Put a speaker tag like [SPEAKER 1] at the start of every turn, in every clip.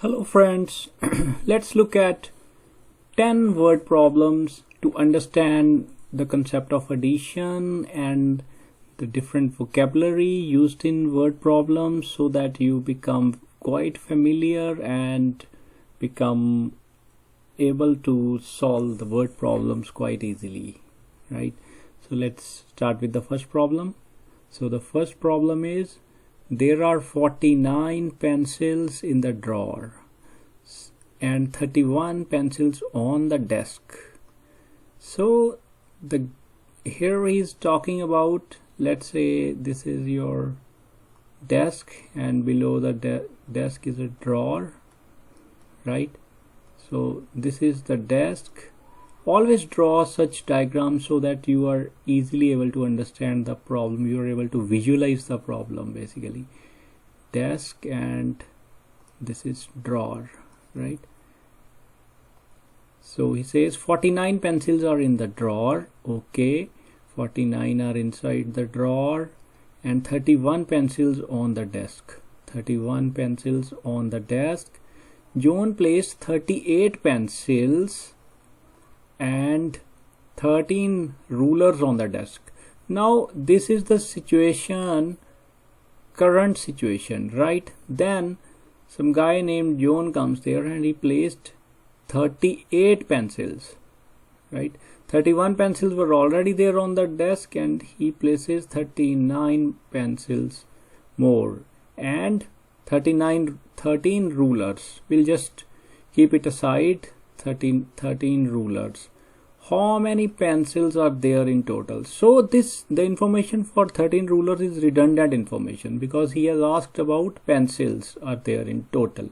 [SPEAKER 1] Hello friends, let's look at 10 word problems to understand the concept of addition and the different vocabulary used in word problems so that you become quite familiar and become able to solve the word problems quite easily, right? So let's start with the first problem. So the first problem is there are 49 pencils in the drawer and 31 pencils on the desk. So here he's talking about, let's say this is your desk and below the desk is a drawer, right? So this is the desk. Always draw such diagrams so that you are easily able to understand the problem. You are able to visualize the problem basically. Desk and this is drawer, right? So he says 49 pencils are in the drawer. Okay, 49 are inside the drawer and 31 pencils on the desk. 31 pencils on the desk. John placed 38 pencils and 13 rulers on the desk. Now this is the situation, current situation, right? Then some guy named John comes there and he placed 38 pencils, right? 31 pencils were already there on the desk and he places 39 pencils more and 13 rulers. We'll just keep it aside. 13 rulers. How many pencils are there in total? So the information for 13 rulers is redundant information because he has asked about pencils are there in total.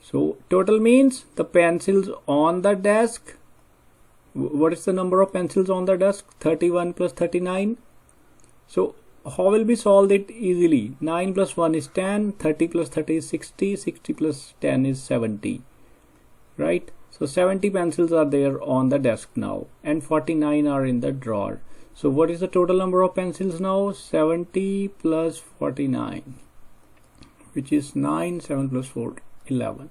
[SPEAKER 1] So total means the pencils on the desk. What is the number of pencils on the desk? 31 plus 39. So how will we solve it easily? 9 plus 1 is 10, 30 plus 30 is 60, 60 plus 10 is 70, right? So 70 pencils are there on the desk now and 49 are in the drawer. So what is the total number of pencils now? 70 plus 49, which is 9, 7 plus 4, 11.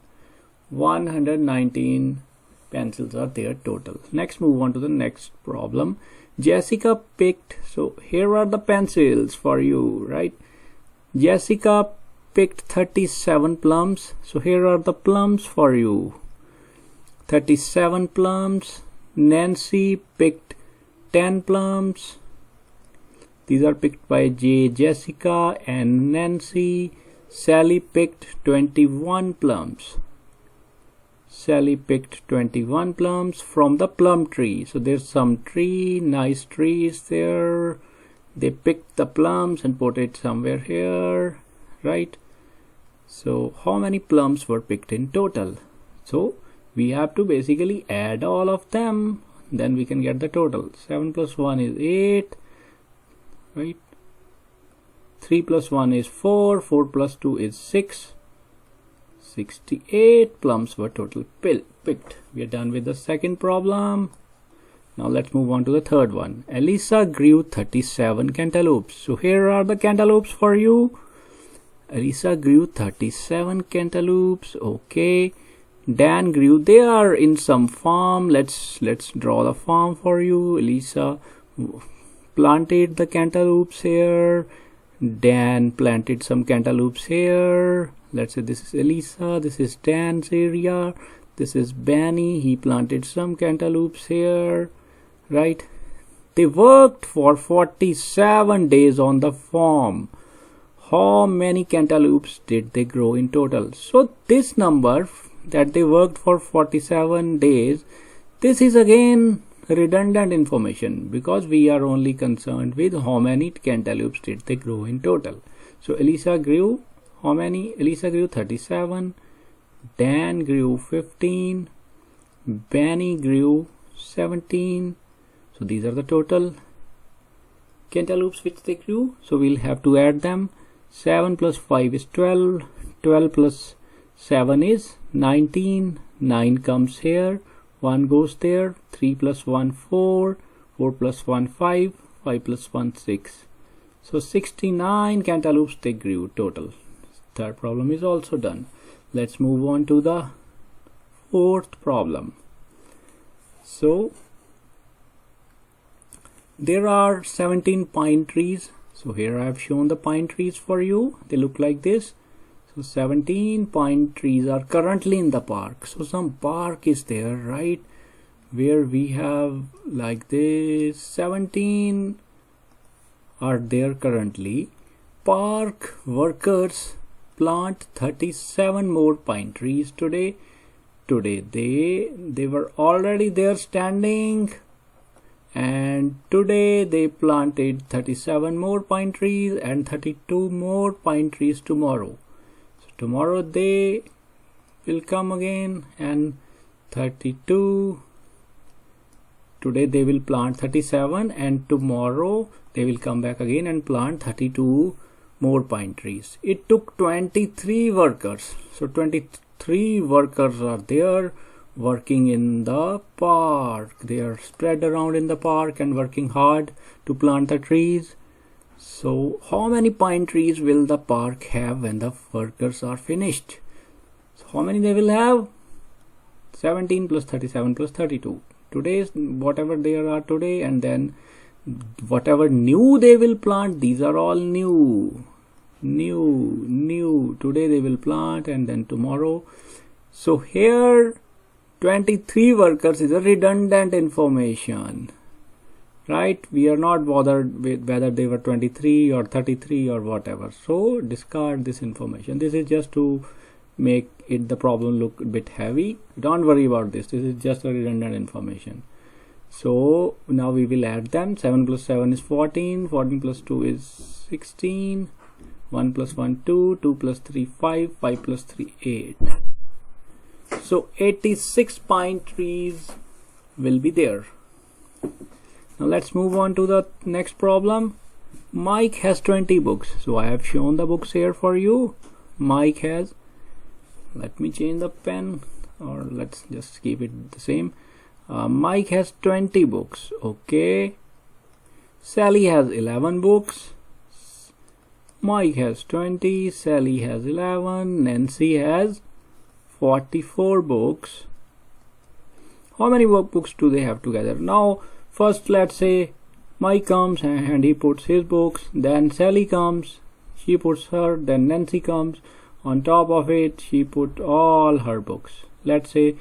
[SPEAKER 1] 119 pencils are there total. Next, move on to the next problem. Jessica picked, so here are the pencils for you, right? Jessica picked 37 plums. So here are the plums for you. 37 plums. Nancy picked 10 plums. These are picked by Jessica and Nancy. Sally picked 21 plums. Sally picked 21 plums from the plum tree. So there's some tree, nice trees there. They picked the plums and put it somewhere here, right? So how many plums were picked in total? So we have to basically add all of them, then we can get the total. 7 plus 1 is 8, right? 3 plus 1 is 4, 4 plus 2 is 6. 68 plums were total picked. We are done with the second problem. Now let's move on to the third one. Elisa grew 37 cantaloupes. So here are the cantaloupes for you. Elisa grew 37 cantaloupes. Okay. Dan grew, they are in some farm. Let's draw the farm for you. Elisa planted the cantaloupes here. Dan planted some cantaloupes here. Let's say this is Elisa, this is Dan's area, this is Benny, he planted some cantaloupes here, right? They worked for 47 days on the farm. How many cantaloupes did they grow in total? So this number that they worked for 47 days, this is again redundant information because we are only concerned with how many cantaloupes did they grow in total. So Elisa grew how many? Elisa grew 37, Dan grew 15, Benny grew 17. So these are the total cantaloupes which they grew. So we'll have to add them. 7 plus 5 is 12, 12 plus 7 is 19, 9 comes here, 1 goes there, 3 plus 1 4, 4 plus 1 5, 5 plus 1 6. So 69 cantaloupes they grew total. Third problem is also done. Let's move on to the fourth problem. So there are 17 pine trees. So here I have shown the pine trees for you. They look like this. So 17 pine trees are currently in the park. So some park is there, right? Where we have like this 17 are there currently. Park workers plant 37 more pine trees today. They were already there standing, and today they planted 37 more pine trees and 32 more pine trees tomorrow. So tomorrow they will come again, and 32. Today they will plant 37, and tomorrow they will come back again and plant 32 more pine trees. It took 23 workers. So 23 workers are there working in the park. They are spread around in the park and working hard to plant the trees. So how many pine trees will the park have when the workers are finished? So how many they will have? 17 plus 37 plus 32. Today's whatever there are today, and then whatever new they will plant, these are all new. Today they will plant, and then tomorrow. So here 23 workers is a redundant information, right? We are not bothered with whether they were 23 or 33 or whatever. So discard this information. This is just to make it the problem look a bit heavy. Don't worry about this. This is just a redundant information. So now we will add them. 7 plus 7 is 14. 14 plus 2 is 16. 1 plus 1 2. 2 plus 3 5. 5 plus 3 8. So 86 pine trees will be there. Now let's move on to the next problem. Mike has 20 books. So I have shown the books here for you. Mike has, let me change the pen, or let's just keep it the same. Mike has 20 books. Okay. Sally has 11 books. Mike has 20. Sally has 11. Nancy has 44 books. How many workbooks do they have together? Now first let's say Mike comes and he puts his books, then Sally comes, she puts her, then Nancy comes. On top of it, she put all her books. Let's say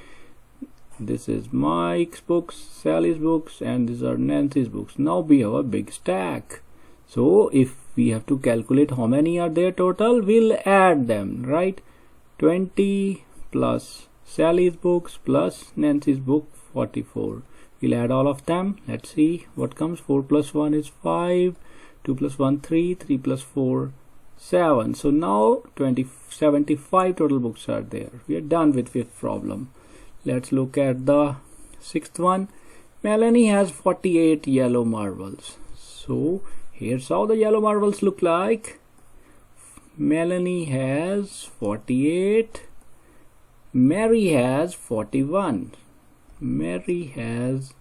[SPEAKER 1] this is Mike's books, Sally's books, and these are Nancy's books. Now we have a big stack. So if we have to calculate how many are there total, we'll add them, right? 20 plus Sally's books plus Nancy's book, 44. We'll add all of them. Let's see what comes. 4 plus 1 is 5. 2 plus 1 3. 3 plus 4 7. So now 75 total books are there. We are done with fifth problem. Let's look at the sixth one. Melanie has 48 yellow marbles. So here's how the yellow marbles look like. Melanie has 48. Mary has 41. Mary has,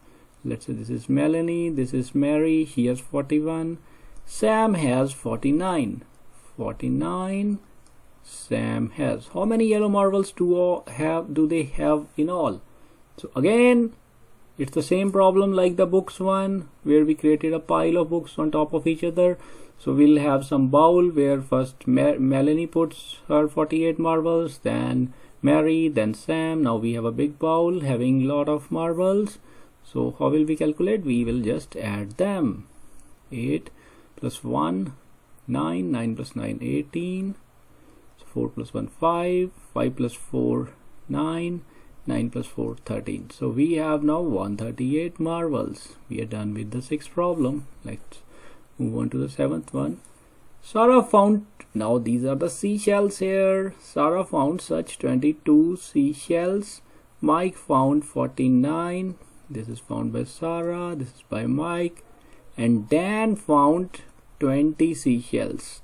[SPEAKER 1] let's say this is Melanie, this is Mary, she has 41. Sam has 49. 49 Sam has. How many yellow marbles do they have in all? So again, it's the same problem like the books one, where we created a pile of books on top of each other. So we'll have some bowl where first Melanie puts her 48 marbles, then Mary, then Sam. Now we have a big bowl having lot of marbles. So how will we calculate? We will just add them. 8 plus 1 9. 9 plus 9 18. So 4 plus 1 5. 5 plus 4 9. 9 plus 4 13. So we have now 138 marbles. We are done with the sixth problem. Let's move on to the seventh one. Sarah found, now these are the seashells here. Sarah found such 22 seashells. Mike found 49. This is found by Sarah. This is by Mike. And Dan found 20 seashells.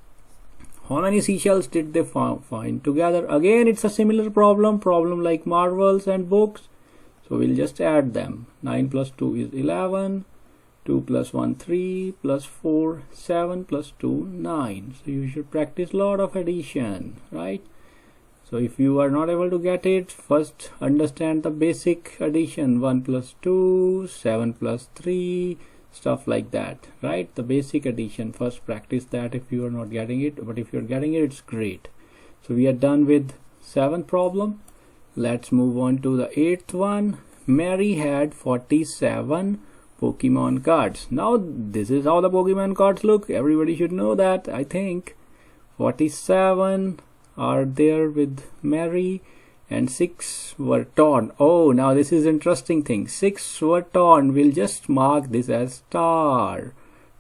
[SPEAKER 1] How many seashells did they find together? Again, it's a similar problem like marbles and books. So we'll just add them. 9 plus 2 is 11. 2 plus 1 3 plus 4 7 plus 2 9. So you should practice a lot of addition, right? So if you are not able to get it, first understand the basic addition. 1 plus 2, 7 plus 3, stuff like that, right? The basic addition. First practice that if you are not getting it, but if you're getting it, it's great. So we are done with 7th problem. Let's move on to the 8th one. Mary had 47 Pokemon cards. Now this is how the Pokemon cards look. Everybody should know that, I think. 47 are there with Mary and 6 were torn. Oh, now this is interesting thing. 6 were torn. We'll just mark this as star,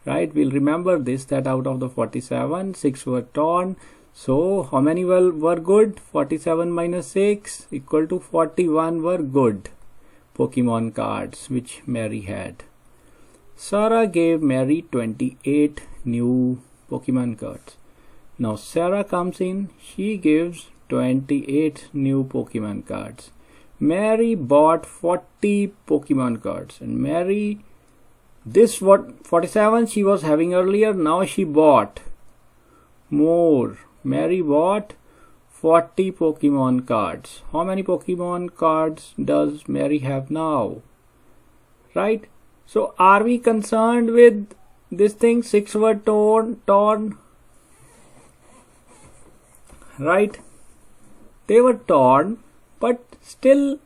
[SPEAKER 1] right? We'll remember this, that out of the 47, 6 were torn. So how many were good? 47 minus 6 equal to 41 were good Pokemon cards which Mary had. Sarah gave Mary 28 new Pokemon cards. Now Sarah comes in, she gives 28 new Pokemon cards. Mary bought 40 Pokemon cards, and Mary, this what 47 she was having earlier, now she bought more. Mary bought 40 Pokemon cards. How many Pokemon cards does Mary have now? Right? So are we concerned with this thing? 6 were torn, right? They were torn, but still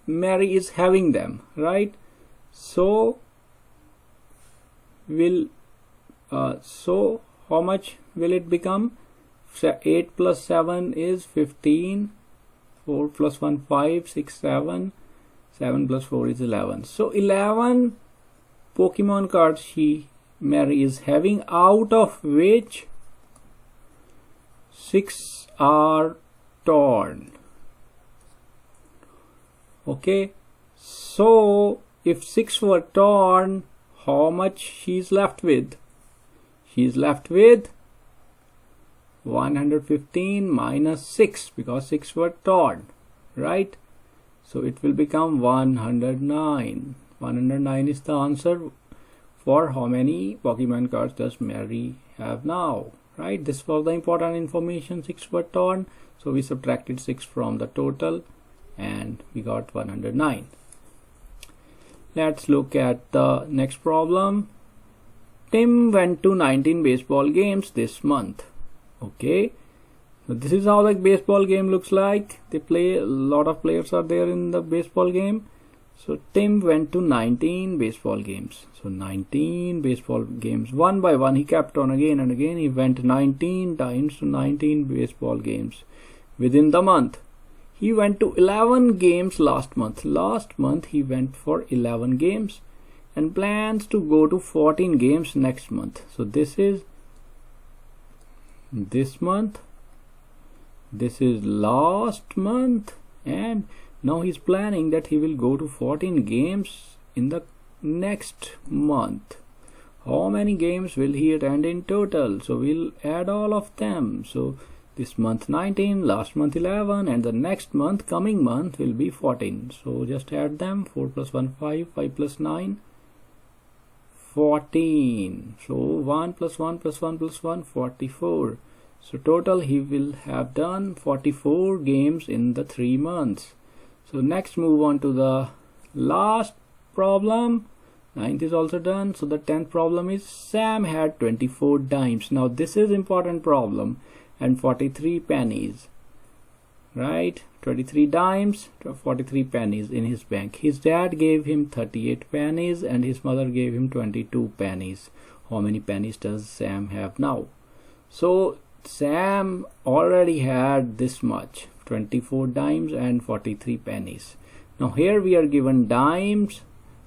[SPEAKER 1] Mary is having them, right? So so how much will it become? 8 plus 7 is 15. 4 plus 1 5, 6 7. 7 plus 4 is 11. So 11 Pokemon cards Mary is having, out of which 6 are torn. Okay, so if 6 were torn, how much she's left with? She's left with 115 minus 6, because 6 were torn, right? So it will become 109. 109 is the answer for how many Pokemon cards does Mary have now, right? This was the important information. 6 were torn, so we subtracted 6 from the total and we got 109. Let's look at the next problem. Tim went to 19 baseball games this month. Okay, so this is how the baseball game looks like. They play, a lot of players are there in the baseball game. So Tim went to 19 baseball games. So 19 baseball games, one by one he kept on again and again. He went 19 times to 19 baseball games within the month. He went to 11 games last month. Last month he went for 11 games and plans to go to 14 games next month. So this is this month, this is last month, and now he's planning that he will go to 14 games in the next month. How many games will he attend in total? So we'll add all of them. So this month 19, last month 11, and the next month, coming month, will be 14. So just add them. 4 plus 1 5, 5 plus 9 14. So 1 plus 1 plus 1 plus 1 44. So total he will have done 44 games in the 3 months. So next move on to the last problem. 9th is also done. So the 10th problem is Sam had 24 dimes. Now this is important problem, and 43 pennies, right? 23 dimes, 43 pennies in his bank. His dad gave him 38 pennies and his mother gave him 22 pennies. How many pennies does Sam have now? So Sam already had this much, 24 dimes and 43 pennies. Now here we are given dimes,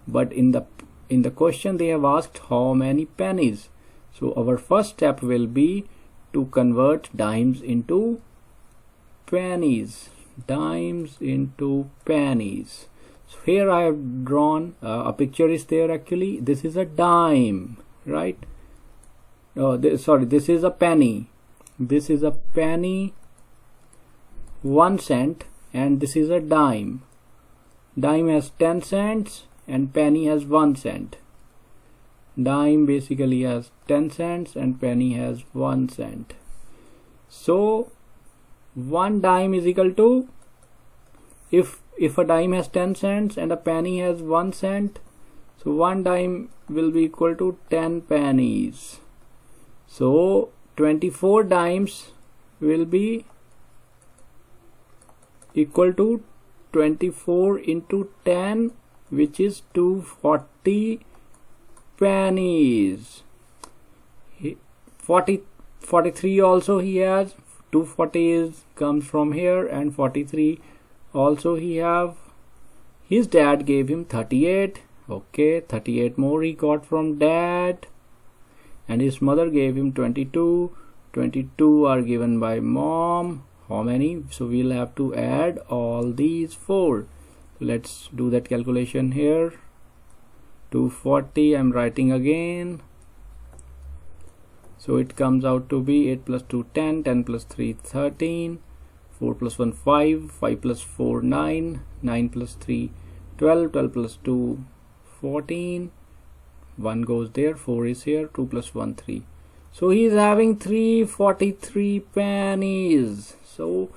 [SPEAKER 1] but in the question they have asked how many pennies. So our first step will be to convert dimes into pennies. Dimes into pennies. So here I have drawn a picture is there actually. This is a dime, right? This is a penny. This is a penny, 1 cent, and this is a dime. Dime has 10 cents and penny has 1 cent. Dime basically has 10 cents and penny has 1 cent. So 1 dime is equal to, if a dime has 10 cents and a penny has 1 cent, so 1 dime will be equal to 10 pennies. So 24 dimes will be equal to 24 into 10, which is 240 pennies. 43 also he has. 240 comes from here, and 43 also he have. His dad gave him 38. Okay, 38 more he got from dad, and his mother gave him 22. 22 are given by mom. How many? So we'll have to add all these 4. Let's do that calculation here. 240 I'm writing again. So it comes out to be 8 plus 2 10, 10 plus 3 13, 4 plus 1 5, 5 plus 4 9, 9 plus 3 12, 12 plus 2 14, 1 goes there, 4 is here, 2 plus 1 3. So he is having 343 pennies. So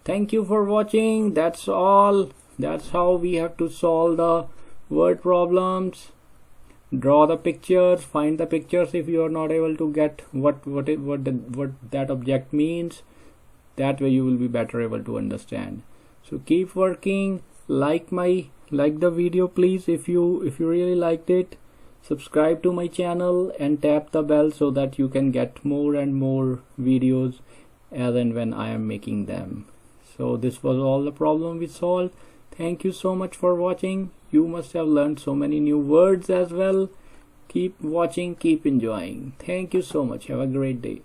[SPEAKER 1] thank you for watching. That's all. That's how we have to solve the word problems. Draw the pictures, find the pictures if you are not able to get what that object means. That way you will be better able to understand. So keep working. Like the video please if you really liked it. Subscribe to my channel and tap the bell so that you can get more and more videos as and when I am making them. So this was all the problem we solved. Thank you so much for watching. You must have learned so many new words as well. Keep watching, keep enjoying. Thank you so much. Have a great day.